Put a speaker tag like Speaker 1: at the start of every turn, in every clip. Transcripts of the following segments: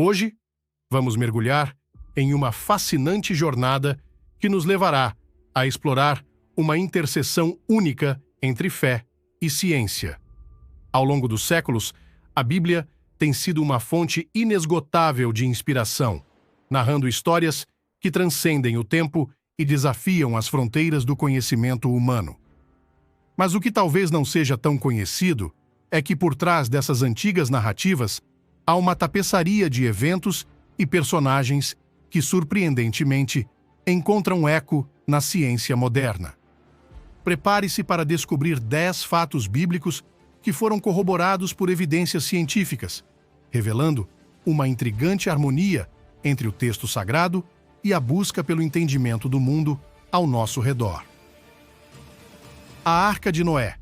Speaker 1: Hoje, vamos mergulhar em uma fascinante jornada que nos levará a explorar uma interseção única entre fé e ciência. Ao longo dos séculos, a Bíblia tem sido uma fonte inesgotável de inspiração, narrando histórias que transcendem o tempo e desafiam as fronteiras do conhecimento humano. Mas o que talvez não seja tão conhecido é que por trás dessas antigas narrativas há uma tapeçaria de eventos e personagens que, surpreendentemente, encontram eco na ciência moderna. Prepare-se para descobrir 10 fatos bíblicos que foram corroborados por evidências científicas, revelando uma intrigante harmonia entre o texto sagrado e a busca pelo entendimento do mundo ao nosso redor. A Arca de Noé,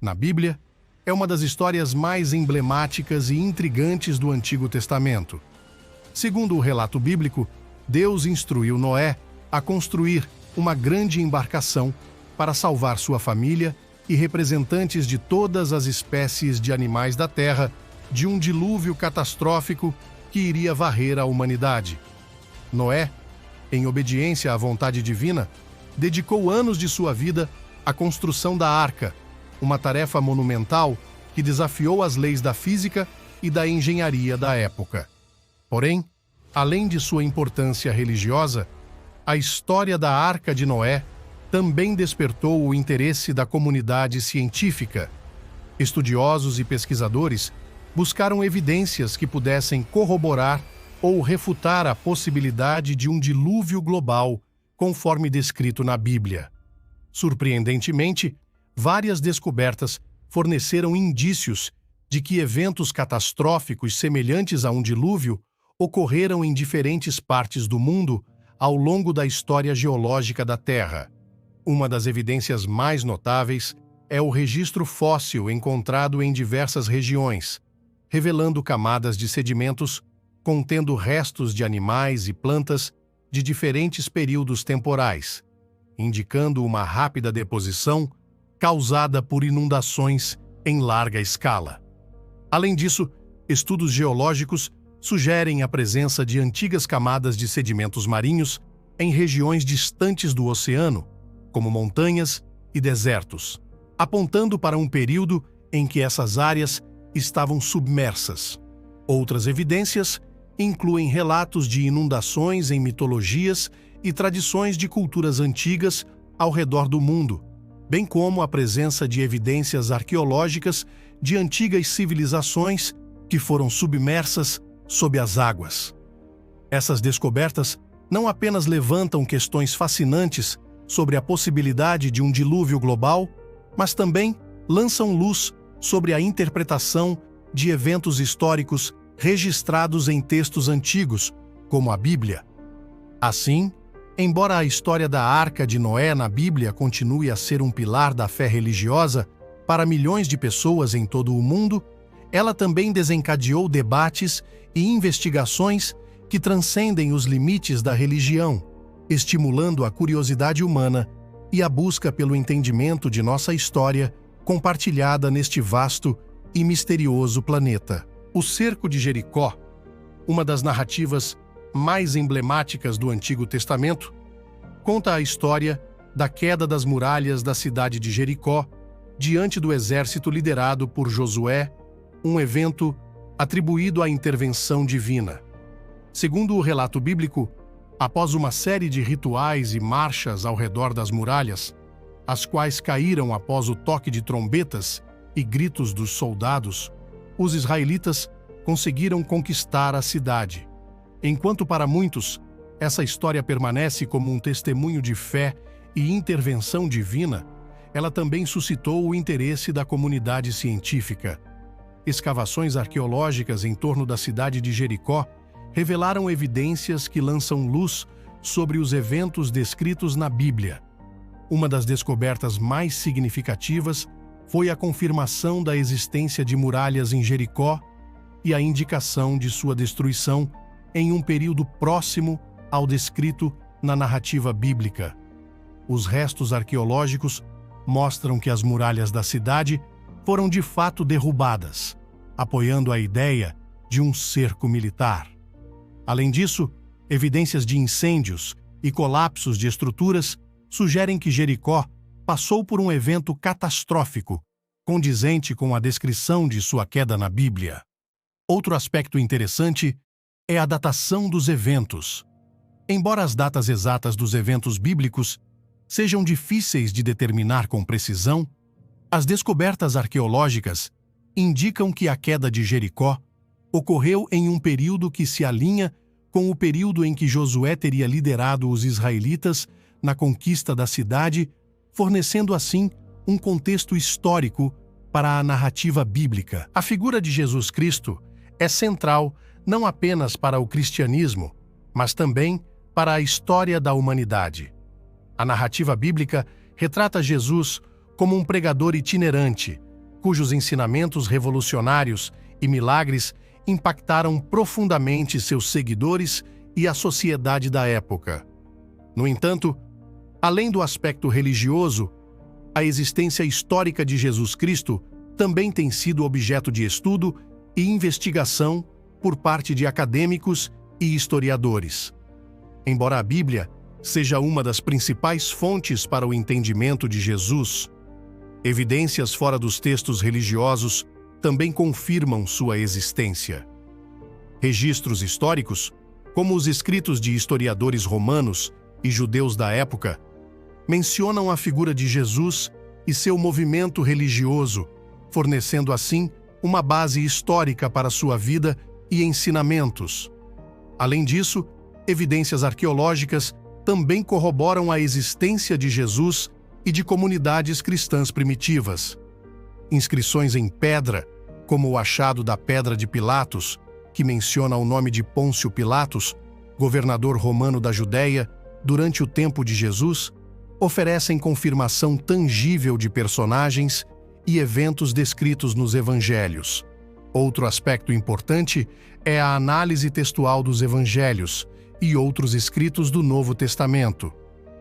Speaker 1: na Bíblia, é uma das histórias mais emblemáticas e intrigantes do Antigo Testamento. Segundo o relato bíblico, Deus instruiu Noé a construir uma grande embarcação para salvar sua família e representantes de todas as espécies de animais da terra de um dilúvio catastrófico que iria varrer a humanidade. Noé, em obediência à vontade divina, dedicou anos de sua vida à construção da arca, uma tarefa monumental que desafiou as leis da física e da engenharia da época. Porém, além de sua importância religiosa, a história da Arca de Noé também despertou o interesse da comunidade científica. Estudiosos e pesquisadores buscaram evidências que pudessem corroborar ou refutar a possibilidade de um dilúvio global, conforme descrito na Bíblia. Surpreendentemente, várias descobertas forneceram indícios de que eventos catastróficos semelhantes a um dilúvio ocorreram em diferentes partes do mundo ao longo da história geológica da Terra. Uma das evidências mais notáveis é o registro fóssil encontrado em diversas regiões, revelando camadas de sedimentos contendo restos de animais e plantas de diferentes períodos temporais, indicando uma rápida deposição causada por inundações em larga escala. Além disso, estudos geológicos sugerem a presença de antigas camadas de sedimentos marinhos em regiões distantes do oceano, como montanhas e desertos, apontando para um período em que essas áreas estavam submersas. Outras evidências incluem relatos de inundações em mitologias e tradições de culturas antigas ao redor do mundo, bem como a presença de evidências arqueológicas de antigas civilizações que foram submersas sob as águas. Essas descobertas não apenas levantam questões fascinantes sobre a possibilidade de um dilúvio global, mas também lançam luz sobre a interpretação de eventos históricos registrados em textos antigos, como a Bíblia. Assim, embora a história da Arca de Noé na Bíblia continue a ser um pilar da fé religiosa para milhões de pessoas em todo o mundo, ela também desencadeou debates e investigações que transcendem os limites da religião, estimulando a curiosidade humana e a busca pelo entendimento de nossa história compartilhada neste vasto e misterioso planeta. O Cerco de Jericó, uma das narrativas mais emblemáticas do Antigo Testamento, conta a história da queda das muralhas da cidade de Jericó diante do exército liderado por Josué, um evento atribuído à intervenção divina. Segundo o relato bíblico, após uma série de rituais e marchas ao redor das muralhas, as quais caíram após o toque de trombetas e gritos dos soldados, os israelitas conseguiram conquistar a cidade. Enquanto para muitos, essa história permanece como um testemunho de fé e intervenção divina, ela também suscitou o interesse da comunidade científica. Escavações arqueológicas em torno da cidade de Jericó revelaram evidências que lançam luz sobre os eventos descritos na Bíblia. Uma das descobertas mais significativas foi a confirmação da existência de muralhas em Jericó e a indicação de sua destruição em um período próximo ao descrito na narrativa bíblica. Os restos arqueológicos mostram que as muralhas da cidade foram de fato derrubadas, apoiando a ideia de um cerco militar. Além disso, evidências de incêndios e colapsos de estruturas sugerem que Jericó passou por um evento catastrófico, condizente com a descrição de sua queda na Bíblia. Outro aspecto interessante é a datação dos eventos. Embora as datas exatas dos eventos bíblicos sejam difíceis de determinar com precisão, as descobertas arqueológicas indicam que a queda de Jericó ocorreu em um período que se alinha com o período em que Josué teria liderado os israelitas na conquista da cidade, fornecendo assim um contexto histórico para a narrativa bíblica. A figura de Jesus Cristo é central não apenas para o cristianismo, mas também para a história da humanidade. A narrativa bíblica retrata Jesus como um pregador itinerante, cujos ensinamentos revolucionários e milagres impactaram profundamente seus seguidores e a sociedade da época. No entanto, além do aspecto religioso, a existência histórica de Jesus Cristo também tem sido objeto de estudo e investigação por parte de acadêmicos e historiadores. Embora a Bíblia seja uma das principais fontes para o entendimento de Jesus, evidências fora dos textos religiosos também confirmam sua existência. Registros históricos, como os escritos de historiadores romanos e judeus da época, mencionam a figura de Jesus e seu movimento religioso, fornecendo assim uma base histórica para sua vida e ensinamentos. Além disso, evidências arqueológicas também corroboram a existência de Jesus e de comunidades cristãs primitivas. Inscrições em pedra, como o achado da Pedra de Pilatos, que menciona o nome de Pôncio Pilatos, governador romano da Judéia, durante o tempo de Jesus, oferecem confirmação tangível de personagens e eventos descritos nos evangelhos. Outro aspecto importante é a análise textual dos evangelhos e outros escritos do Novo Testamento.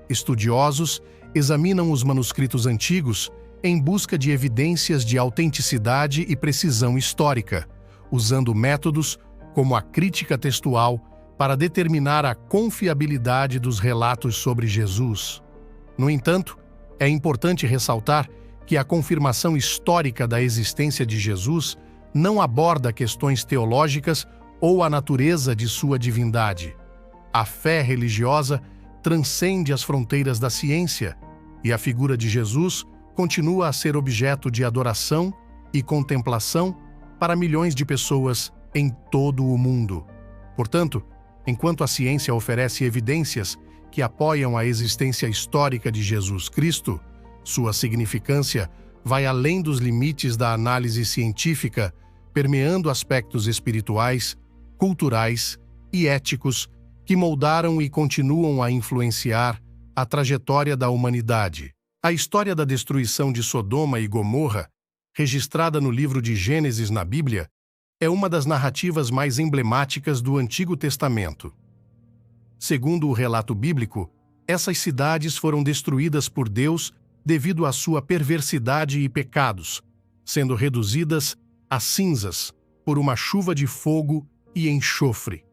Speaker 1: Estudiosos examinam os manuscritos antigos em busca de evidências de autenticidade e precisão histórica, usando métodos como a crítica textual para determinar a confiabilidade dos relatos sobre Jesus. No entanto, é importante ressaltar que a confirmação histórica da existência de Jesus não aborda questões teológicas ou a natureza de sua divindade. A fé religiosa transcende as fronteiras da ciência e a figura de Jesus continua a ser objeto de adoração e contemplação para milhões de pessoas em todo o mundo. Portanto, enquanto a ciência oferece evidências que apoiam a existência histórica de Jesus Cristo, sua significância vai além dos limites da análise científica, permeando aspectos espirituais, culturais e éticos que moldaram e continuam a influenciar a trajetória da humanidade. A história da destruição de Sodoma e Gomorra, registrada no livro de Gênesis na Bíblia, é uma das narrativas mais emblemáticas do Antigo Testamento. Segundo o relato bíblico, essas cidades foram destruídas por Deus devido à sua perversidade e pecados, sendo reduzidas a cinzas por uma chuva de fogo e enxofre.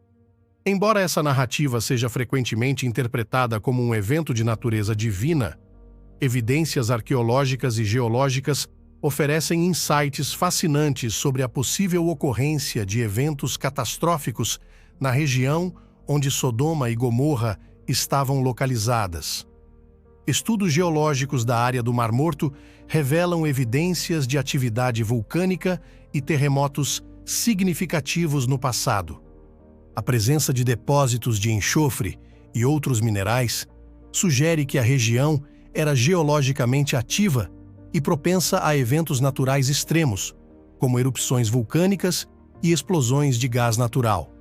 Speaker 1: Embora essa narrativa seja frequentemente interpretada como um evento de natureza divina, evidências arqueológicas e geológicas oferecem insights fascinantes sobre a possível ocorrência de eventos catastróficos na região onde Sodoma e Gomorra estavam localizadas. Estudos geológicos da área do Mar Morto revelam evidências de atividade vulcânica e terremotos significativos no passado. A presença de depósitos de enxofre e outros minerais sugere que a região era geologicamente ativa e propensa a eventos naturais extremos, como erupções vulcânicas e explosões de gás natural.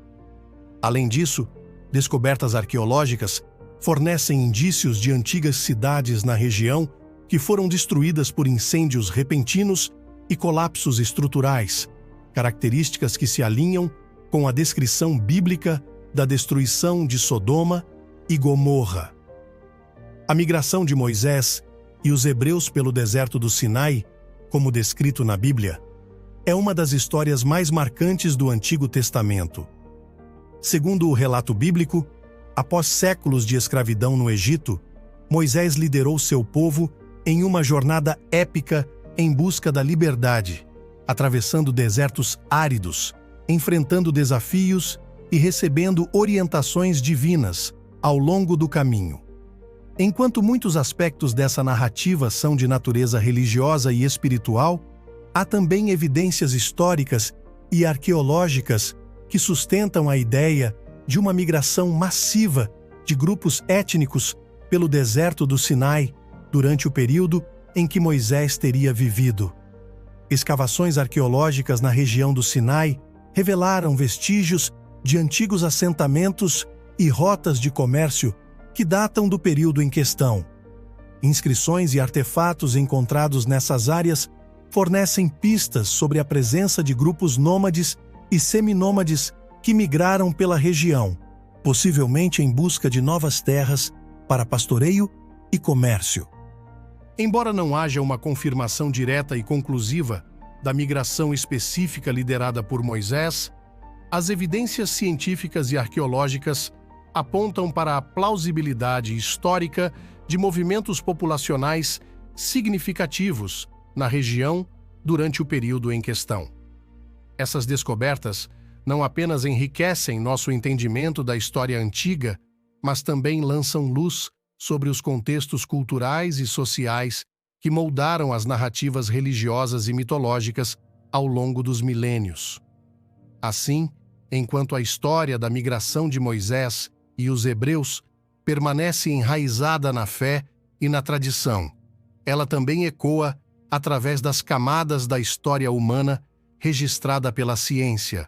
Speaker 1: Além disso, descobertas arqueológicas fornecem indícios de antigas cidades na região que foram destruídas por incêndios repentinos e colapsos estruturais, características que se alinham com a descrição bíblica da destruição de Sodoma e Gomorra. A migração de Moisés e os hebreus pelo deserto do Sinai, como descrito na Bíblia, é uma das histórias mais marcantes do Antigo Testamento.
Speaker 2: Segundo o relato bíblico, após séculos de escravidão no Egito, Moisés liderou seu povo em uma jornada épica em busca da liberdade, atravessando desertos áridos, enfrentando desafios e recebendo orientações divinas ao longo do caminho. Enquanto muitos aspectos dessa narrativa são de natureza religiosa e espiritual, há também evidências históricas e arqueológicas que sustentam a ideia de uma migração massiva de grupos étnicos pelo deserto do Sinai durante o período em que Moisés teria vivido. Escavações arqueológicas na região do Sinai revelaram vestígios de antigos assentamentos e rotas de comércio que datam do período em questão. Inscrições e artefatos encontrados nessas áreas fornecem pistas sobre a presença de grupos nômades e seminômades que migraram pela região, possivelmente em busca de novas terras para pastoreio e comércio.
Speaker 1: Embora não haja uma confirmação direta e conclusiva da migração específica liderada por Moisés, as evidências científicas e arqueológicas apontam para a plausibilidade histórica de movimentos populacionais significativos na região durante o período em questão. Essas descobertas não apenas enriquecem nosso entendimento da história antiga, mas também lançam luz sobre os contextos culturais e sociais que moldaram as narrativas religiosas e mitológicas ao longo dos milênios. Assim, enquanto a história da migração de Moisés e os hebreus permanece enraizada na fé e na tradição, ela também ecoa através das camadas da história humana registrada pela ciência.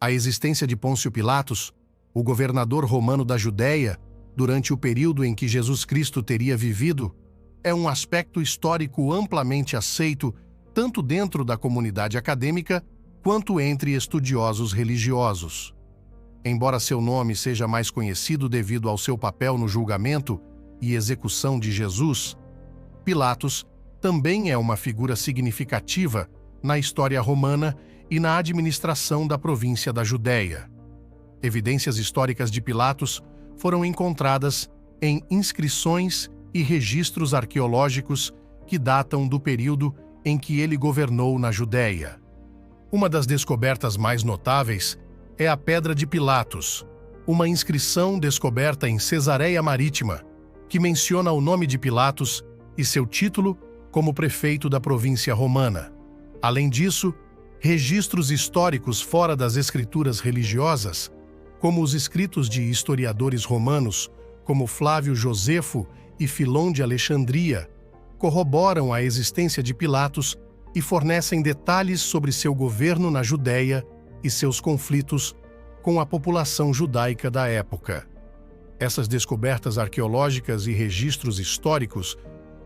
Speaker 1: A existência de Pôncio Pilatos, o governador romano da Judéia, durante o período em que Jesus Cristo teria vivido, é um aspecto histórico amplamente aceito tanto dentro da comunidade acadêmica quanto entre estudiosos religiosos. Embora seu nome seja mais conhecido devido ao seu papel no julgamento e execução de Jesus, Pilatos também é uma figura significativa na história romana e na administração da província da Judéia. Evidências históricas de Pilatos foram encontradas em inscrições e registros arqueológicos que datam do período em que ele governou na Judéia. Uma das descobertas mais notáveis é a Pedra de Pilatos, uma inscrição descoberta em Cesareia Marítima, que menciona o nome de Pilatos e seu título como prefeito da província romana. Além disso, registros históricos fora das escrituras religiosas, como os escritos de historiadores romanos, como Flávio Josefo e Filon de Alexandria, corroboram a existência de Pilatos e fornecem detalhes sobre seu governo na Judéia e seus conflitos com a população judaica da época. Essas descobertas arqueológicas e registros históricos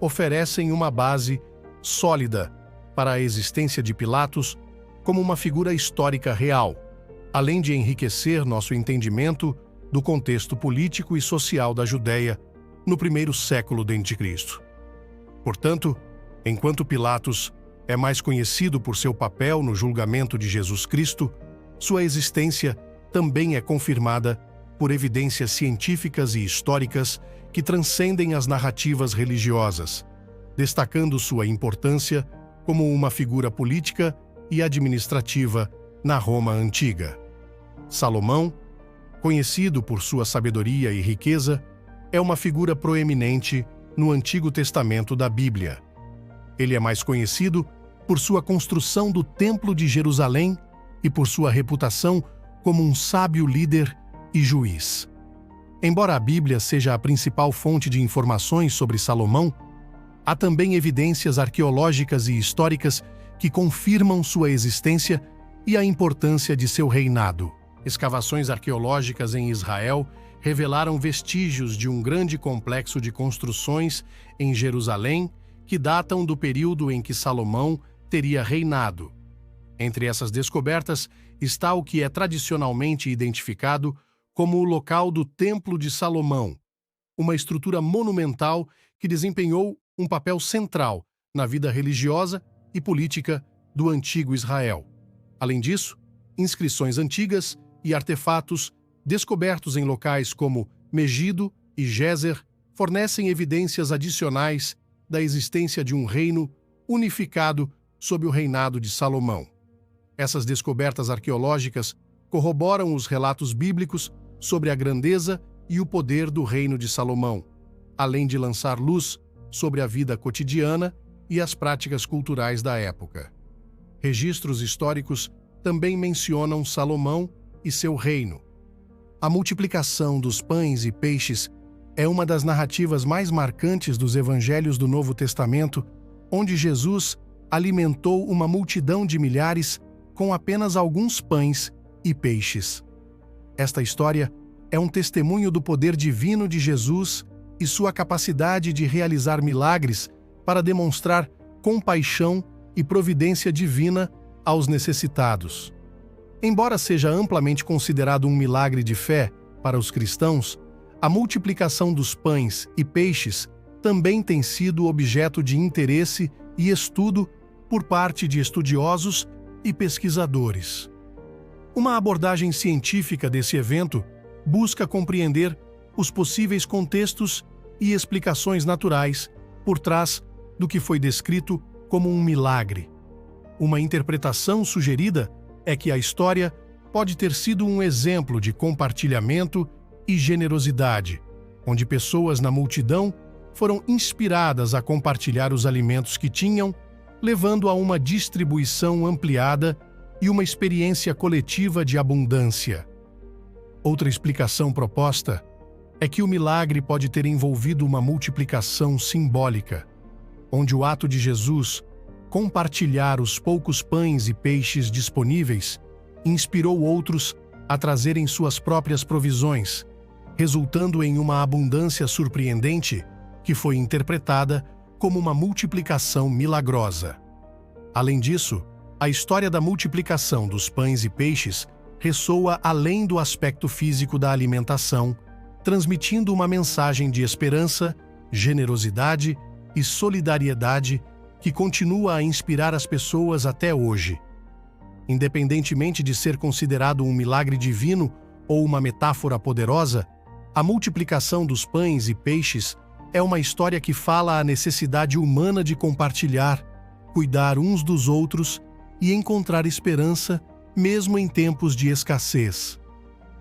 Speaker 1: oferecem uma base sólida para a existência de Pilatos como uma figura histórica real, além de enriquecer nosso entendimento do contexto político e social da Judéia no primeiro século d.C. Portanto, enquanto Pilatos é mais conhecido por seu papel no julgamento de Jesus Cristo, sua existência também é confirmada por evidências científicas e históricas que transcendem as narrativas religiosas, destacando sua importância como uma figura política e administrativa na Roma antiga. Salomão, conhecido por sua sabedoria e riqueza, é uma figura proeminente no Antigo Testamento da Bíblia. Ele é mais conhecido por sua construção do Templo de Jerusalém e por sua reputação como um sábio líder e juiz. Embora a Bíblia seja a principal fonte de informações sobre Salomão, há também evidências arqueológicas e históricas que confirmam sua existência e a importância de seu reinado. Escavações arqueológicas em Israel revelaram vestígios de um grande complexo de construções em Jerusalém que datam do período em que Salomão teria reinado. Entre essas descobertas está o que é tradicionalmente identificado como o local do Templo de Salomão, uma estrutura monumental que desempenhou um papel central na vida religiosa e política do antigo Israel. Além disso, inscrições antigas e artefatos descobertos em locais como Megido e Gézer, fornecem evidências adicionais da existência de um reino unificado sob o reinado de Salomão. Essas descobertas arqueológicas corroboram os relatos bíblicos sobre a grandeza e o poder do reino de Salomão, além de lançar luz sobre a vida cotidiana e as práticas culturais da época. Registros históricos também mencionam Salomão e seu reino. A multiplicação dos pães e peixes é uma das narrativas mais marcantes dos evangelhos do Novo Testamento, onde Jesus alimentou uma multidão de milhares com apenas alguns pães e peixes. Esta história é um testemunho do poder divino de Jesus e sua capacidade de realizar milagres para demonstrar compaixão e providência divina aos necessitados. Embora seja amplamente considerado um milagre de fé para os cristãos, a multiplicação dos pães e peixes também tem sido objeto de interesse e estudo por parte de estudiosos e pesquisadores. Uma abordagem científica desse evento busca compreender os possíveis contextos e explicações naturais por trás do que foi descrito como um milagre. Uma interpretação sugerida é que a história pode ter sido um exemplo de compartilhamento e generosidade, onde pessoas na multidão foram inspiradas a compartilhar os alimentos que tinham, levando a uma distribuição ampliada e uma experiência coletiva de abundância. Outra explicação proposta é que o milagre pode ter envolvido uma multiplicação simbólica, onde o ato de Jesus compartilhar os poucos pães e peixes disponíveis inspirou outros a trazerem suas próprias provisões, resultando em uma abundância surpreendente que foi interpretada como uma multiplicação milagrosa. Além disso, a história da multiplicação dos pães e peixes ressoa além do aspecto físico da alimentação, transmitindo uma mensagem de esperança, generosidade e solidariedade que continua a inspirar as pessoas até hoje. Independentemente de ser considerado um milagre divino ou uma metáfora poderosa, a multiplicação dos pães e peixes é uma história que fala a necessidade humana de compartilhar, cuidar uns dos outros e encontrar esperança mesmo em tempos de escassez.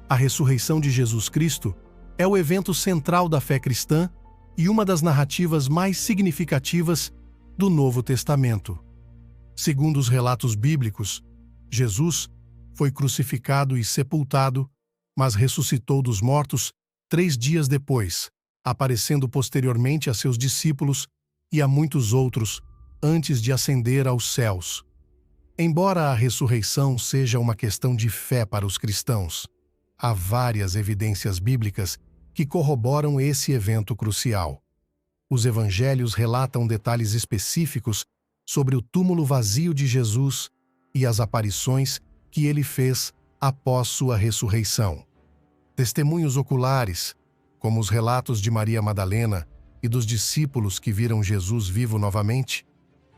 Speaker 1: A ressurreição de Jesus Cristo é o evento central da fé cristã e uma das narrativas mais significativas do Novo Testamento. Segundo os relatos bíblicos, Jesus foi crucificado e sepultado, mas ressuscitou dos mortos 3 dias depois, aparecendo posteriormente a seus discípulos e a muitos outros, antes de ascender aos céus. Embora a ressurreição seja uma questão de fé para os cristãos, há várias evidências bíblicas que corroboram esse evento crucial. Os evangelhos relatam detalhes específicos sobre o túmulo vazio de Jesus e as aparições que ele fez após sua ressurreição. Testemunhos oculares, como os relatos de Maria Madalena e dos discípulos que viram Jesus vivo novamente,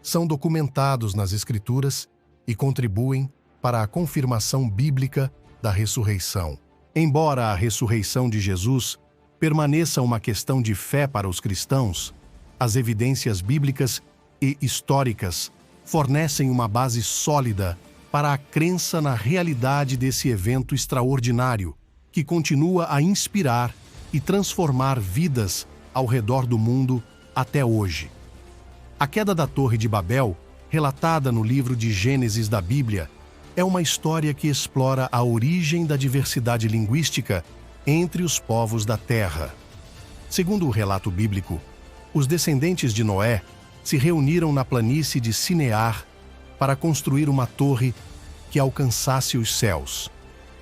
Speaker 1: são documentados nas Escrituras e contribuem para a confirmação bíblica da ressurreição. Embora a ressurreição de Jesus permaneça uma questão de fé para os cristãos, as evidências bíblicas e históricas fornecem uma base sólida para a crença na realidade desse evento extraordinário, que continua a inspirar e transformar vidas ao redor do mundo até hoje. A queda da Torre de Babel, relatada no livro de Gênesis da Bíblia, é uma história que explora a origem da diversidade linguística entre os povos da Terra. Segundo o relato bíblico, os descendentes de Noé se reuniram na planície de Sinear para construir uma torre que alcançasse os céus,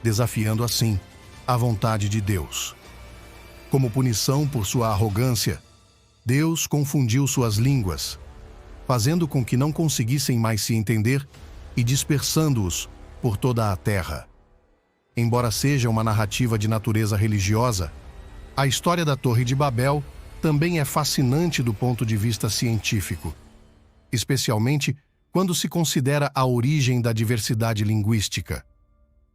Speaker 1: desafiando assim a vontade de Deus. Como punição por sua arrogância, Deus confundiu suas línguas, fazendo com que não conseguissem mais se entender e dispersando-os por toda a terra. Embora seja uma narrativa de natureza religiosa, a história da Torre de Babel também é fascinante do ponto de vista científico, especialmente quando se considera a origem da diversidade linguística.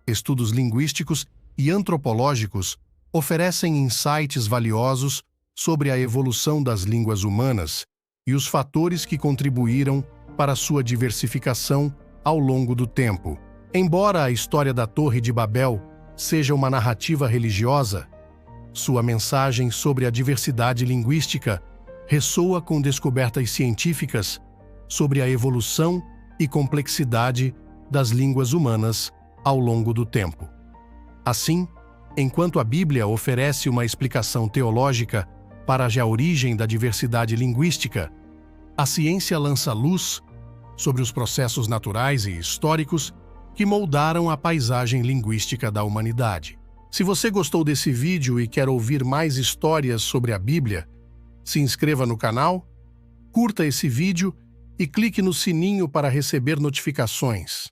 Speaker 1: Estudos linguísticos e antropológicos oferecem insights valiosos sobre a evolução das línguas humanas e os fatores que contribuíram para sua diversificação ao longo do tempo. Embora a história da Torre de Babel seja uma narrativa religiosa, sua mensagem sobre a diversidade linguística ressoa com descobertas científicas sobre a evolução e complexidade das línguas humanas ao longo do tempo. Assim, enquanto a Bíblia oferece uma explicação teológica para a origem da diversidade linguística, a ciência lança luz sobre os processos naturais e históricos que moldaram a paisagem linguística da humanidade. Se você gostou desse vídeo e quer ouvir mais histórias sobre a Bíblia, se inscreva no canal, curta esse vídeo e clique no sininho para receber notificações.